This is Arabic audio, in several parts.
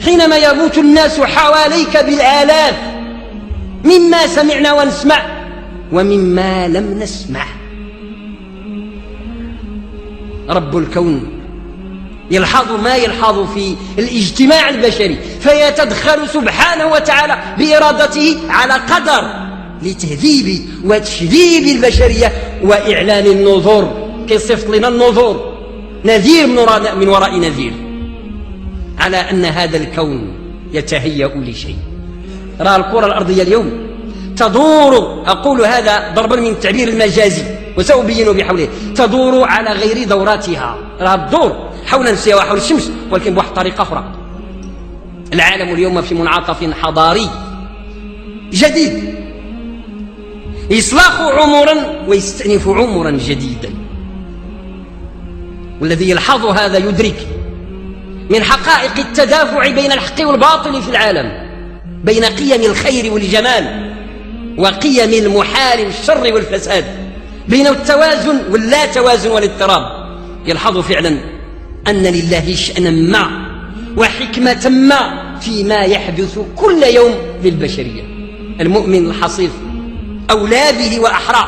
حينما يموت الناس حواليك بالآلاف مما سمعنا ونسمع ومما لم نسمع. رب الكون يلحظ ما يلحظ في الاجتماع البشري، فيتدخل سبحانه وتعالى بإرادته على قدر لتهذيب وتشذيب البشرية وإعلان النذور. كيصيفط لنا النذور، نذير من وراء نذير، على أن هذا الكون يتهيأ لشيء. رأى الكرة الأرضية اليوم تدور، أقول هذا ضربا من التعبير المجازي وسأبين بحوله، تدور على غير دوراتها. راه الدور حول نفسها وحول الشمس، ولكن بواحد الطريقة أخرى. العالم اليوم في منعطف حضاري جديد، يصلخ عمرا ويستأنف عمرا جديدا، والذي يلحظ هذا يدرك من حقائق التدافع بين الحق والباطل في العالم، بين قيم الخير والجمال وقيم المحال والشر والفساد، بين التوازن واللا توازن والاضطراب. يلحظ فعلا أن لله شأنا ما وحكمة ما فيما يحدث كل يوم للبشرية. المؤمن الحصيف أولى به وأحرى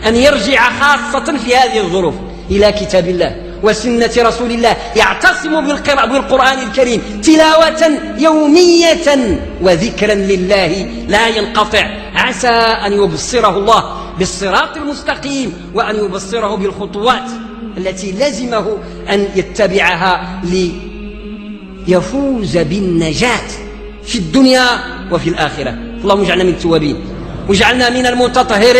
أن يرجع خاصة في هذه الظروف إلى كتاب الله وسنة رسول الله، يعتصم بالقرآن الكريم تلاوة يومية وذكرا لله لا ينقطع، عسى أن يبصره الله بالصراط المستقيم وأن يبصره بالخطوات التي لزمه أن يتبعها ليفوز بالنجاة في الدنيا وفي الآخرة. اللهم اجعلنا من التوابين واجعلنا من المتطهرين.